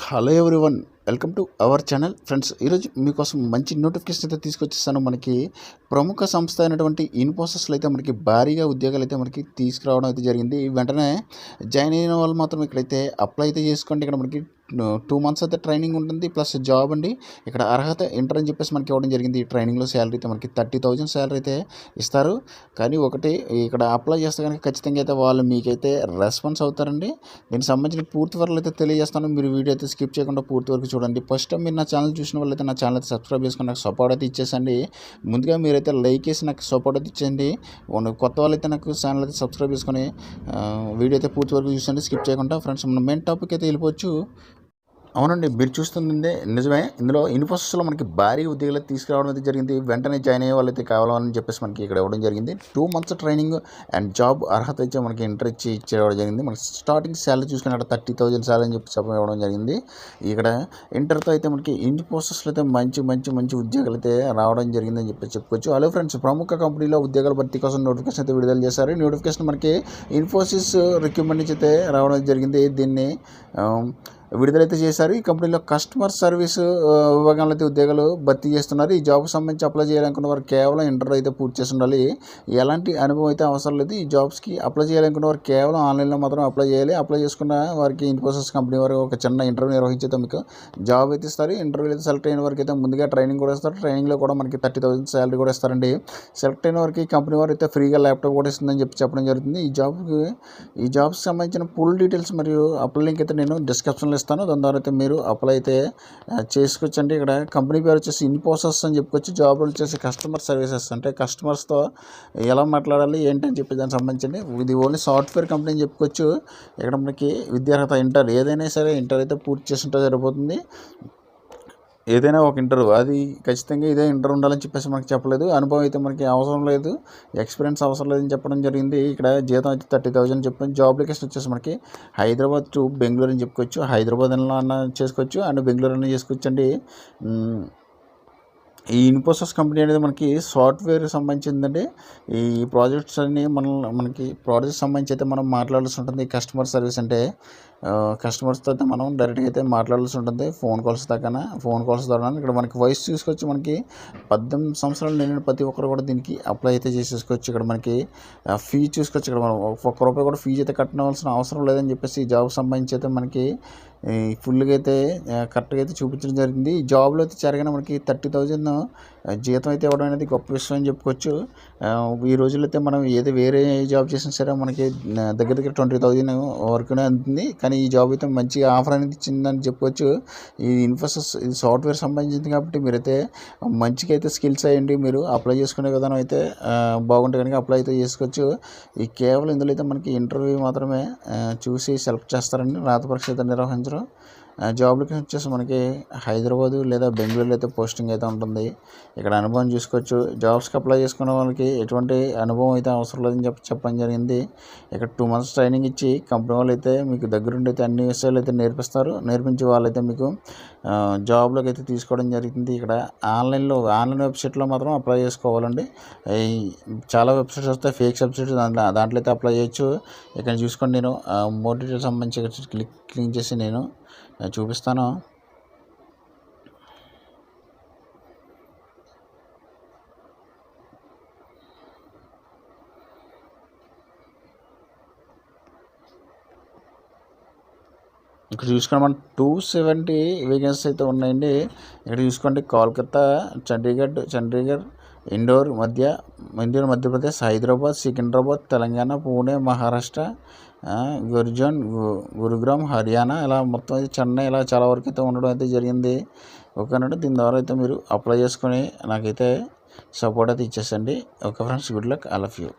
Hello everyone, welcome to our channel. Friends, ఈరోజు మీకోసం మంచి నోటిఫికేషన్ అయితే తీసుకొచ్చేస్తాను. మనకి ప్రముఖ సంస్థ అయినటువంటి ఇన్ఫోసిస్లో అయితే మనకి భారీగా ఉద్యోగాలు అయితే మనకి తీసుకురావడం అయితే జరిగింది. వెంటనే జాయిన్ అయిన వాళ్ళు మాత్రం ఇక్కడైతే అప్లై అయితే చేసుకోండి. ఇక్కడ మనకి 2 months అయితే ట్రైనింగ్ ఉంటుంది, ప్లస్ జాబ్ అండి. ఇక్కడ అర్హత ఇంటర్ అని చెప్పేసి మనకి ఇవ్వడం జరిగింది. ఈ ట్రైనింగ్లో శాలరీ అయితే మనకి 30,000 శాలరీ అయితే ఇస్తారు. కానీ ఒకటి, ఇక్కడ అప్లై చేస్తే కనుక ఖచ్చితంగా అయితే వాళ్ళు మీకైతే రెస్పాన్స్ అవుతారండి. దీనికి సంబంధించిన పూర్తి వివరాలు అయితే తెలియజేస్తాను. మీరు వీడియో అయితే స్కిప్ చేయకుండా పూర్తి వరకు చూడండి. ఫస్ట్ టైం మీరు నా ఛానల్ చూసిన వాళ్ళైతే నా ఛానల్ అయితే సబ్స్క్రైబ్ చేసుకుని నాకు సపోర్ట్ అయితే ఇచ్చేసండి. ముందుగా మీరైతే లైక్ చేసి నాకు సపోర్ట్ అయితే ఇచ్చేయండి. కొత్త వాళ్ళైతే నాకు ఛానల్ అయితే సబ్స్క్రైబ్ చేసుకొని వీడియో అయితే పూర్తి వరకు చూసండి, స్కిప్ చేయకుండా. ఫ్రెండ్స్, మన మెయిన్ టాపిక్ అయితే వెళ్ళిపోవచ్చు. అవునండి, మీరు చూస్తుంది నిజమే. ఇందులో ఇన్ఫోసిస్లో మనకి భారీ ఉద్యోగాలు తీసుకురావడం అయితే జరిగింది. వెంటనే జాయిన్ అయ్యే వాళ్ళైతే కావాలని చెప్పేసి మనకి ఇక్కడ ఇవ్వడం జరిగింది. 2 months ట్రైనింగ్ అండ్ జాబ్ అర్హత ఇచ్చే మనకి ఇంటర్ ఇచ్చేయడం జరిగింది. మనకి స్టార్టింగ్ శాలరీ చూసుకున్నట్టు 30,000 శాలరీ అని చెప్పి ఇవ్వడం జరిగింది. ఇక్కడ ఇంటర్తో అయితే మనకి ఇన్ఫోసిస్లో అయితే మంచి ఉద్యోగాలు అయితే రావడం జరిగిందని చెప్పి చెప్పుకోవచ్చు. హలో ఫ్రెండ్స్, ప్రముఖ కంపెనీలో ఉద్యోగాల భర్తీ కోసం నోటిఫికేషన్ అయితే విడుదల చేశారు. ఈ నోటిఫికేషన్ మనకి ఇన్ఫోసిస్ రిక్రూట్మెంట్ నుంచి అయితే రావడం జరిగింది. దీన్ని విడుదలైతే చేశారు. ఈ కంపెనీలో కస్టమర్ సర్వీస్ విభాగంలో అయితే ఉద్యోగాలు భర్తీ చేస్తున్నారు. ఈ జాబ్కి సంబంధించి అప్లై చేయాలనుకున్న వారు కేవలం ఇంటర్ అయితే పూర్తి చేసి ఉండాలి. ఎలాంటి అనుభవం అయితే అవసరం లేదు. ఈ జాబ్స్కి అప్లై చేయాలనుకున్న వారు కేవలం ఆన్లైన్లో మాత్రం అప్లై చేయాలి. అప్లై చేసుకున్న వారికి ఇన్ఫోసిస్ కంపెనీ వారు ఒక చిన్న ఇంటర్వ్యూ నిర్వహించితే మీకు జాబ్ అయితే ఇస్తారు. ఇంటర్వ్యూలో అయితే సెలెక్ట్ అయిన వారికి అయితే ముందుగా ట్రైనింగ్ కూడా ఇస్తారు. ట్రైనింగ్లో కూడా మనకి 30,000 శాలరీ కూడా ఇస్తారండి. సెలెక్ట్ అయిన వారికి కంపెనీ వారు అయితే ఫ్రీగా ల్యాప్టాప్ కూడా ఇస్తుందని చెప్పడం జరుగుతుంది. ఈ జాబ్కి సంబంధించిన ఫుల్ డీటెయిల్స్ మరియు అప్లై లింక్ అయితే నేను డిస్క్రిప్షన్లో ఇస్తాను. దాని ద్వారా అయితే మీరు అప్లై అయితే చేసుకోవచ్చండి. ఇక్కడ కంపెనీ పేరు వచ్చేసి ఇన్ఫోసిస్ అని చెప్పుకోవచ్చు. జాబ్ వచ్చేసి కస్టమర్ సర్వీసెస్, అంటే కస్టమర్స్తో ఎలా మాట్లాడాలి ఏంటని చెప్పి దానికి సంబంధించి ఇది ఓన్లీ సాఫ్ట్వేర్ కంపెనీ అని చెప్పుకోవచ్చు. ఇక్కడ మనకి విద్యార్హత ఇంటర్, ఏదైనా సరే ఇంటర్ అయితే పూర్తి చేస్తుంటే సరిపోతుంది. ఏదైనా ఒక ఇంటర్వ్యూ, అది ఖచ్చితంగా ఇదే ఇంటర్ ఉండాలని చెప్పేసి మనకి చెప్పలేదు. అనుభవం అయితే మనకి అవసరం లేదు, ఎక్స్పీరియన్స్ అవసరం లేదని చెప్పడం జరిగింది. ఇక్కడ జీతం అయితే 30,000 చెప్పి జాబ్ అప్లికేషన్ వచ్చేసి మనకి హైదరాబాద్ టు బెంగళూరు అని చెప్పుకోవచ్చు. హైదరాబాద్ అన్న చేసుకోవచ్చు అండ్ బెంగళూరు అన్న చేసుకోవచ్చు అండి. ఈ ఇన్ఫోసిస్ కంపెనీ అనేది మనకి సాఫ్ట్వేర్ సంబంధించిందండి. ఈ ప్రాజెక్ట్స్ అన్నీ మనకి ప్రాజెక్ట్స్ సంబంధించి అయితే మనం మాట్లాడాల్సి ఉంటుంది. కస్టమర్ సర్వీస్ అంటే కస్టమర్స్తో అయితే మనం డైరెక్ట్గా అయితే మాట్లాడాల్సి ఉంటుంది. ఫోన్ కాల్స్ ద్వారా ఇక్కడ మనకి వయసు చూసుకోవచ్చు. మనకి 18 సంవత్సరాలు నిండిన ప్రతి ఒక్కరు కూడా దీనికి అప్లై అయితే చేసేసుకోవచ్చు. ఇక్కడ మనకి ఫీజు చూసుకోవచ్చు. ఇక్కడ మనం ₹1 కూడా ఫీజు అయితే కట్టవలసిన అవసరం లేదని చెప్పేసి ఈ జాబ్ సంబంధించి అయితే మనకి ఫుల్గా అయితే కరెక్ట్గా అయితే చూపించడం జరిగింది. ఈ జాబ్లో అయితే చేరగానే మనకి 30,000 జీతం అయితే ఇవ్వడం అనేది గొప్ప విషయం అని చెప్పుకోవచ్చు. ఈ రోజుల్లో అయితే మనం వేరే జాబ్ చేసినా సరే మనకి దగ్గర 20,000 వరకునే అందుతుంది. కానీ ఈ జాబ్ అయితే మంచిగా ఆఫర్ అనేది ఇచ్చిందని చెప్పుకోవచ్చు. ఈ ఇన్ఫోసిస్ ఇది సాఫ్ట్వేర్ సంబంధించింది కాబట్టి మీరైతే మంచిగా అయితే స్కిల్స్ అయ్యండి. మీరు అప్లై చేసుకునే విధానం అయితే బాగుంటే కనుక అప్లై అయితే చేసుకోవచ్చు. ఈ కేవలం ఇందులో అయితే మనకి ఇంటర్వ్యూ మాత్రమే చూసి సెలెక్ట్ చేస్తారండి. రాత పరీక్ష అయితే నిర్వహించరు. జాబ్లకి వచ్చేసి మనకి హైదరాబాదు లేదా బెంగళూరులో అయితే పోస్టింగ్ అయితే ఉంటుంది. ఇక్కడ అనుభవం చూసుకోవచ్చు. జాబ్స్కి అప్లై చేసుకునే వాళ్ళకి ఎటువంటి అనుభవం అయితే అవసరం లేదని చెప్పడం జరిగింది. ఇక్కడ 2 months ట్రైనింగ్ ఇచ్చి కంపెనీ వాళ్ళు అయితే మీకు దగ్గరుండి అయితే అన్ని విషయాలు అయితే నేర్పిస్తారు. నేర్పించి వాళ్ళైతే మీకు జాబ్లోకి అయితే తీసుకోవడం జరుగుతుంది. ఇక్కడ ఆన్లైన్ వెబ్సైట్లో మాత్రం అప్లై చేసుకోవాలండి. చాలా వెబ్సైట్స్ వస్తాయి, ఫేక్ వెబ్సైట్స్, దాంట్లో అయితే అప్లై చేయొచ్చు. ఇక్కడ చూసుకోండి, నేను మోర్ డీటెయిల్స్ సంబంధించి క్లిక్ చేసి నేను చూపిస్తాను. ఇక్కడ చూసుకోండి, మనం 270 వేకెన్సీ అయితే ఉన్నాయండి. ఇక్కడ చూసుకోండి, కోల్కతా, చండీగఢ్, ఇండోర్ మధ్యప్రదేశ్, హైదరాబాద్, సికింద్రాబాద్, తెలంగాణ, పూణే మహారాష్ట్ర, గురుగ్రామ్ హర్యానా, ఇలా మొత్తం చెన్నై, ఇలా చాలా వరకు అయితే ఉండడం అయితే జరిగింది. ఓకేనండి, దీని ద్వారా అయితే మీరు అప్లై చేసుకొని నాకైతే సపోర్ట్ అయితే ఇచ్చేసండి. Okay friends, good luck, I love you.